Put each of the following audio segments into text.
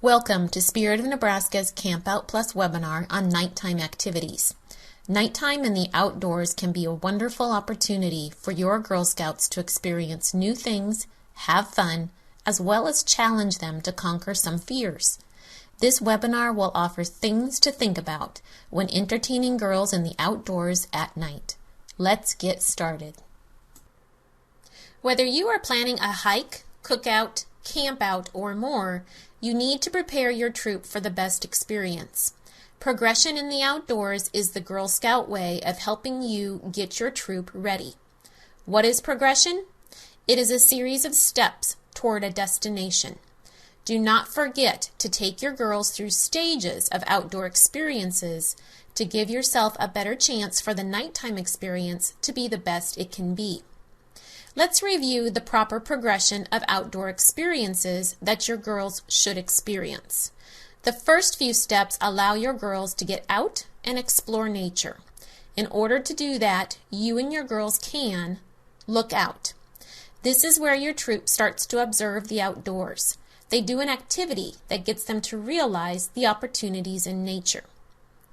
Welcome to Spirit of Nebraska's Camp Out Plus webinar on nighttime activities. Nighttime in the outdoors can be a wonderful opportunity for your Girl Scouts to experience new things, have fun, as well as challenge them to conquer some fears. This webinar will offer things to think about when entertaining girls in the outdoors at night. Let's get started. Whether you are planning a hike, cookout, camp out, or more, you need to prepare your troop for the best experience. Progression in the outdoors is the Girl Scout way of helping you get your troop ready. What is progression? It is a series of steps toward a destination. Do not forget to take your girls through stages of outdoor experiences to give yourself a better chance for the nighttime experience to be the best it can be. Let's review the proper progression of outdoor experiences that your girls should experience. The first few steps allow your girls to get out and explore nature. In order to do that, you and your girls can look out. This is where your troop starts to observe the outdoors. They do an activity that gets them to realize the opportunities in nature.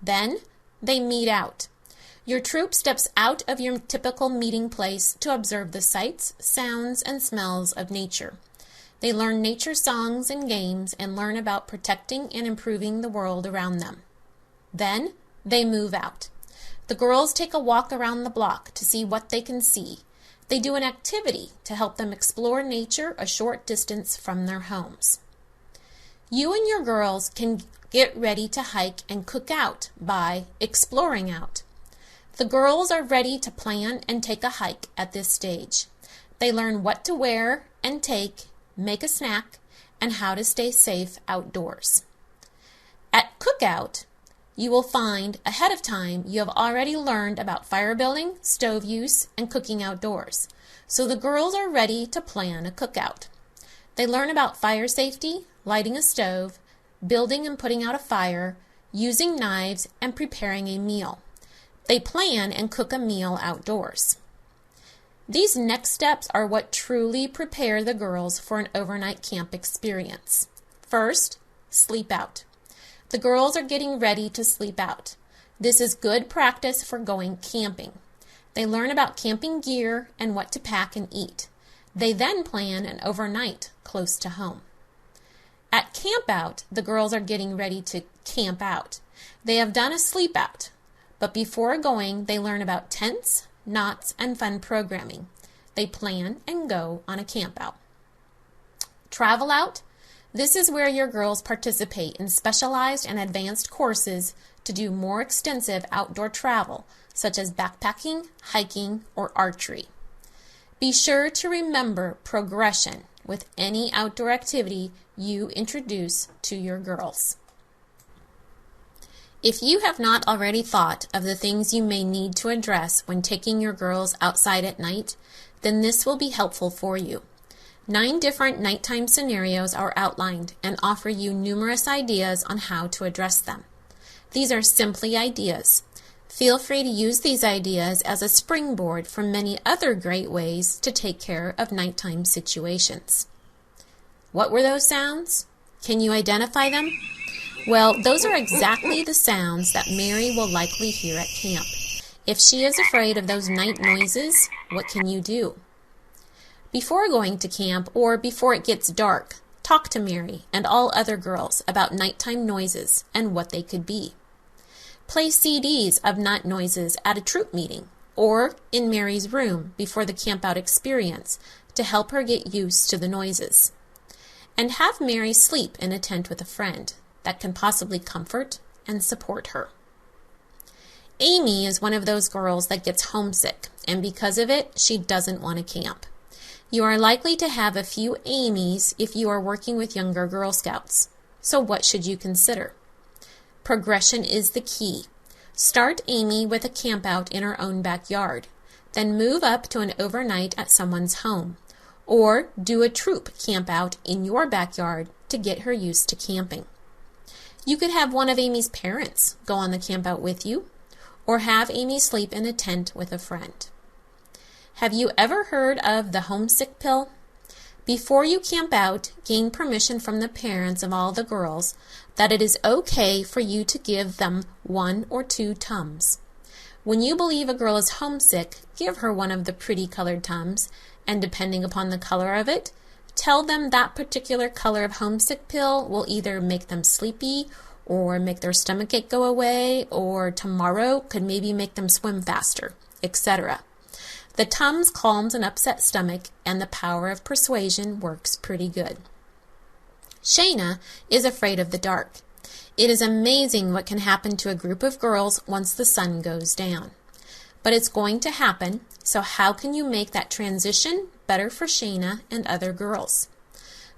Then, they meet out. Your troop steps out of your typical meeting place to observe the sights, sounds, and smells of nature. They learn nature songs and games and learn about protecting and improving the world around them. Then, they move out. The girls take a walk around the block to see what they can see. They do an activity to help them explore nature a short distance from their homes. You and your girls can get ready to hike and cook out by exploring out. The girls are ready to plan and take a hike at this stage. They learn what to wear and take, make a snack, and how to stay safe outdoors. At cookout, you will find ahead of time you have already learned about fire building, stove use, and cooking outdoors. So the girls are ready to plan a cookout. They learn about fire safety, lighting a stove, building and putting out a fire, using knives, and preparing a meal. They plan and cook a meal outdoors. These next steps are what truly prepare the girls for an overnight camp experience. First, sleep out. The girls are getting ready to sleep out. This is good practice for going camping. They learn about camping gear and what to pack and eat. They then plan an overnight close to home. At camp out, the girls are getting ready to camp out. They have done a sleep out. But before going, they learn about tents, knots, and fun programming. They plan and go on a camp out. Travel out. This is where your girls participate in specialized and advanced courses to do more extensive outdoor travel, such as backpacking, hiking, or archery. Be sure to remember progression with any outdoor activity you introduce to your girls. If you have not already thought of the things you may need to address when taking your girls outside at night, then this will be helpful for you. 9 different nighttime scenarios are outlined and offer you numerous ideas on how to address them. These are simply ideas. Feel free to use these ideas as a springboard for many other great ways to take care of nighttime situations. What were those sounds? Can you identify them? Well, those are exactly the sounds that Mary will likely hear at camp. If she is afraid of those night noises, what can you do? Before going to camp or before it gets dark, talk to Mary and all other girls about nighttime noises and what they could be. Play CDs of night noises at a troop meeting or in Mary's room before the camp-out experience to help her get used to the noises. And have Mary sleep in a tent with a friend that can possibly comfort and support her. Amy is one of those girls that gets homesick, and because of it, she doesn't want to camp. You are likely to have a few Amys if you are working with younger Girl Scouts. So what should you consider? Progression is the key. Start Amy with a camp out in her own backyard, then move up to an overnight at someone's home, or do a troop camp out in your backyard to get her used to camping. You could have one of Amy's parents go on the camp out with you, or have Amy sleep in a tent with a friend. Have you ever heard of the homesick pill? Before you camp out, gain permission from the parents of all the girls that it is okay for you to give them 1 or 2 Tums. When you believe a girl is homesick, give her one of the pretty colored Tums, and depending upon the color of it, tell them that particular color of homesick pill will either make them sleepy or make their stomachache go away, or tomorrow could maybe make them swim faster, etc. The Tums calms an upset stomach, and the power of persuasion works pretty good. Shayna is afraid of the dark. It is amazing what can happen to a group of girls once the sun goes down. But it's going to happen, so how can you make that transition better for Shayna and other girls?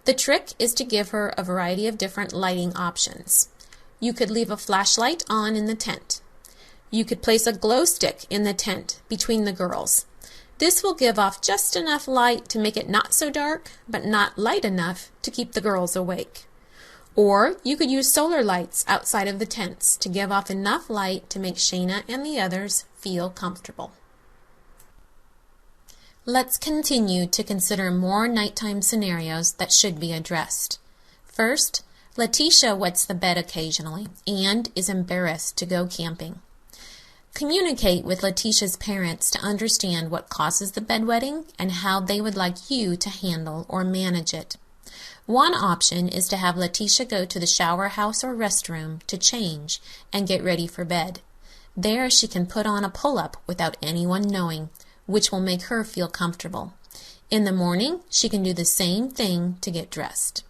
The trick is to give her a variety of different lighting options. You could leave a flashlight on in the tent. You could place a glow stick in the tent between the girls. This will give off just enough light to make it not so dark, but not light enough to keep the girls awake. Or you could use solar lights outside of the tents to give off enough light to make Shayna and the others feel comfortable. Let's continue to consider more nighttime scenarios that should be addressed. First, Letitia wets the bed occasionally and is embarrassed to go camping. Communicate with Letitia's parents to understand what causes the bedwetting and how they would like you to handle or manage it. One option is to have Letitia go to the shower house or restroom to change and get ready for bed. There she can put on a pull-up without anyone knowing, which will make her feel comfortable. In the morning, she can do the same thing to get dressed.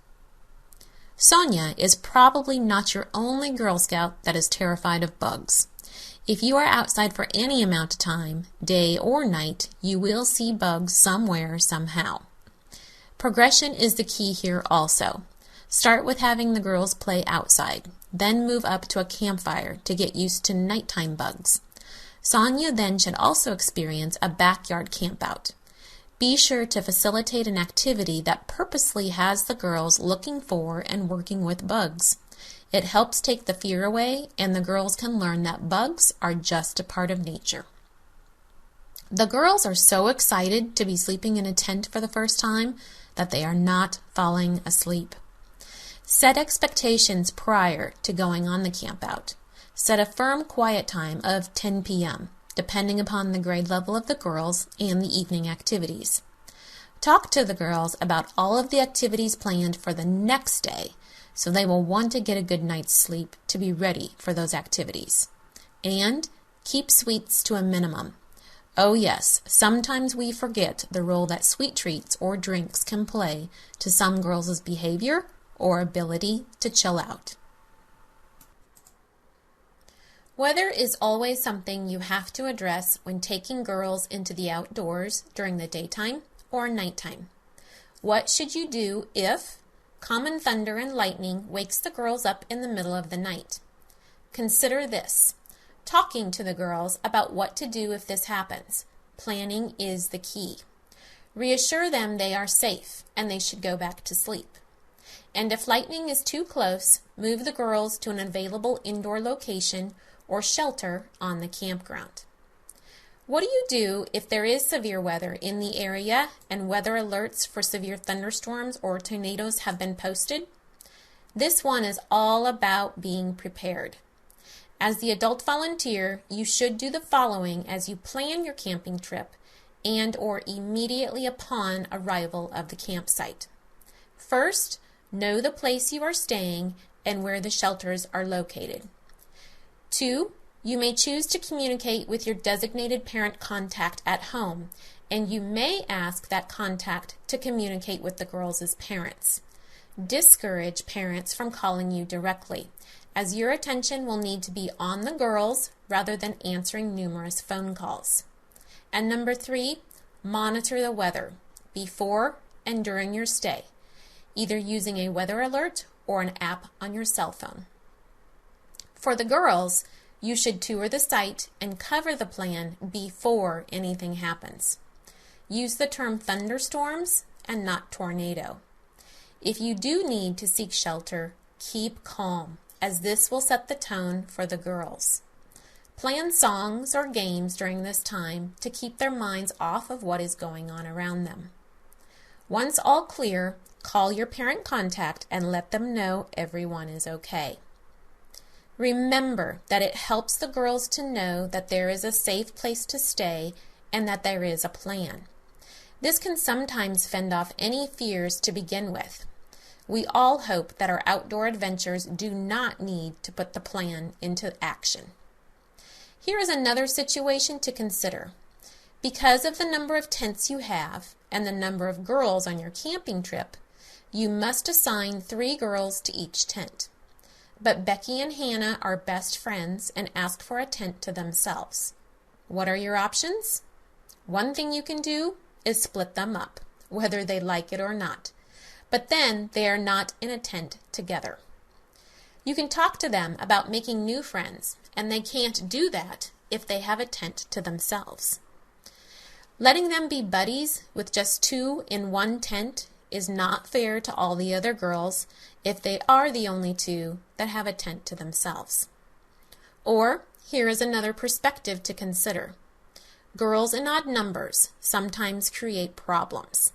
Sonia is probably not your only Girl Scout that is terrified of bugs. If you are outside for any amount of time, day or night, you will see bugs somewhere, somehow. Progression is the key here also. Start with having the girls play outside, then move up to a campfire to get used to nighttime bugs. Sonia then should also experience a backyard campout. Be sure to facilitate an activity that purposely has the girls looking for and working with bugs. It helps take the fear away, and the girls can learn that bugs are just a part of nature. The girls are so excited to be sleeping in a tent for the first time that they are not falling asleep. Set expectations prior to going on the campout. Set a firm quiet time of 10 p.m., depending upon the grade level of the girls and the evening activities. Talk to the girls about all of the activities planned for the next day, so they will want to get a good night's sleep to be ready for those activities. And keep sweets to a minimum. Oh yes, sometimes we forget the role that sweet treats or drinks can play to some girls' behavior or ability to chill out. Weather is always something you have to address when taking girls into the outdoors during the daytime or nighttime. What should you do if common thunder and lightning wakes the girls up in the middle of the night? Consider this. Talking to the girls about what to do if this happens. Planning is the key. Reassure them they are safe and they should go back to sleep. And if lightning is too close, move the girls to an available indoor location or shelter on the campground. What do you do if there is severe weather in the area and weather alerts for severe thunderstorms or tornadoes have been posted? This one is all about being prepared. As the adult volunteer, you should do the following as you plan your camping trip and or immediately upon arrival of the campsite. First, know the place you are staying and where the shelters are located. 2, you may choose to communicate with your designated parent contact at home, and you may ask that contact to communicate with the girls' parents. Discourage parents from calling you directly, as your attention will need to be on the girls rather than answering numerous phone calls. And number 3, monitor the weather before and during your stay, either using a weather alert or an app on your cell phone. For the girls, you should tour the site and cover the plan before anything happens. Use the term thunderstorms and not tornado. If you do need to seek shelter, keep calm, as this will set the tone for the girls. Plan songs or games during this time to keep their minds off of what is going on around them. Once all clear, call your parent contact and let them know everyone is okay. Remember that it helps the girls to know that there is a safe place to stay and that there is a plan. This can sometimes fend off any fears to begin with. We all hope that our outdoor adventures do not need to put the plan into action. Here is another situation to consider. Because of the number of tents you have and the number of girls on your camping trip, you must assign 3 girls to each tent. But Becky and Hannah are best friends and ask for a tent to themselves. What are your options? One thing you can do is split them up, whether they like it or not. But then they are not in a tent together. You can talk to them about making new friends, and they can't do that if they have a tent to themselves. Letting them be buddies with just 2 in one tent is not fair to all the other girls if they are the only 2 that have a tent to themselves. Or here is another perspective to consider. Girls in odd numbers sometimes create problems.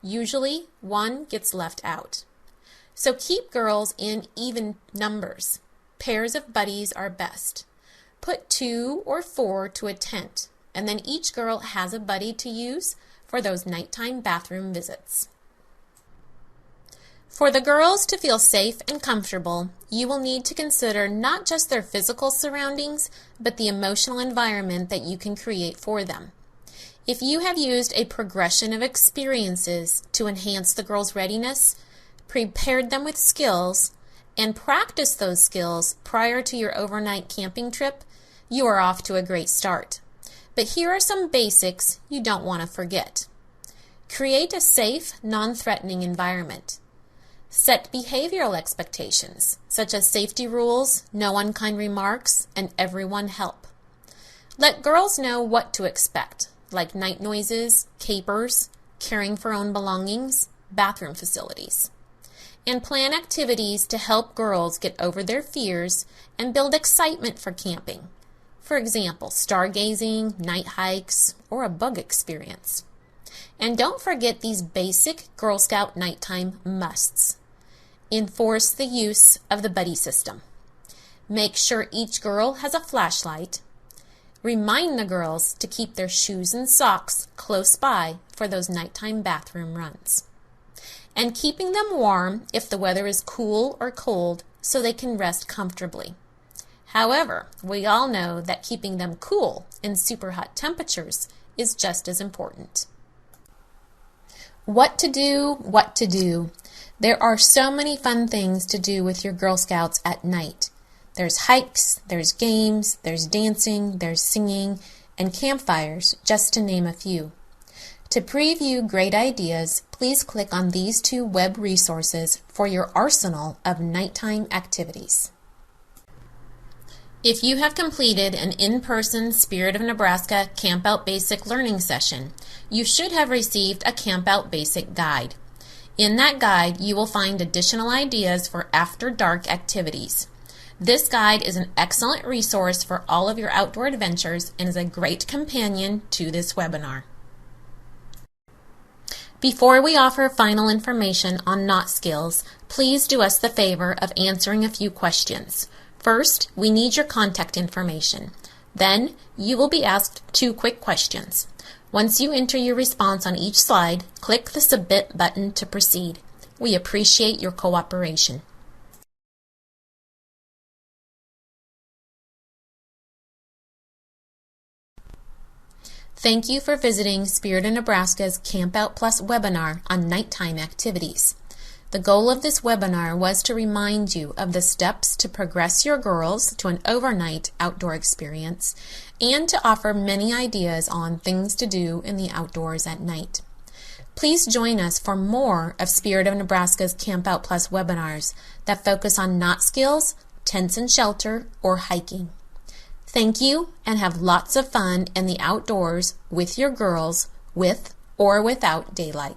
Usually, one gets left out. So keep girls in even numbers. Pairs of buddies are best. Put 2 or 4 to a tent, and then each girl has a buddy to use for those nighttime bathroom visits. For the girls to feel safe and comfortable, you will need to consider not just their physical surroundings, but the emotional environment that you can create for them. If you have used a progression of experiences to enhance the girls' readiness, prepared them with skills, and practiced those skills prior to your overnight camping trip, you are off to a great start. But here are some basics you don't want to forget. Create a safe, non-threatening environment. Set behavioral expectations, such as safety rules, no unkind remarks, and everyone help. Let girls know what to expect, like night noises, capers, caring for own belongings, bathroom facilities. And plan activities to help girls get over their fears and build excitement for camping. For example, stargazing, night hikes, or a bug experience. And don't forget these basic Girl Scout nighttime musts. Enforce the use of the buddy system. Make sure each girl has a flashlight. Remind the girls to keep their shoes and socks close by for those nighttime bathroom runs. And keeping them warm if the weather is cool or cold so they can rest comfortably. However, we all know that keeping them cool in super hot temperatures is just as important. What to do. There are so many fun things to do with your Girl Scouts at night. There's hikes, there's games, there's dancing, there's singing, and campfires, just to name a few. To preview great ideas, please click on these 2 web resources for your arsenal of nighttime activities. If you have completed an in-person Spirit of Nebraska Camp Out Basic Learning session, you should have received a Camp Out Basic guide. In that guide, you will find additional ideas for after dark activities. This guide is an excellent resource for all of your outdoor adventures and is a great companion to this webinar. Before we offer final information on knot skills, please do us the favor of answering a few questions. First, we need your contact information. Then, you will be asked 2 quick questions. Once you enter your response on each slide, click the Submit button to proceed. We appreciate your cooperation. Thank you for visiting Spirit of Nebraska's Camp Out Plus webinar on nighttime activities. The goal of this webinar was to remind you of the steps to progress your girls to an overnight outdoor experience and to offer many ideas on things to do in the outdoors at night. Please join us for more of Spirit of Nebraska's Camp Out Plus webinars that focus on knot skills, tents and shelter, or hiking. Thank you and have lots of fun in the outdoors with your girls with or without daylight.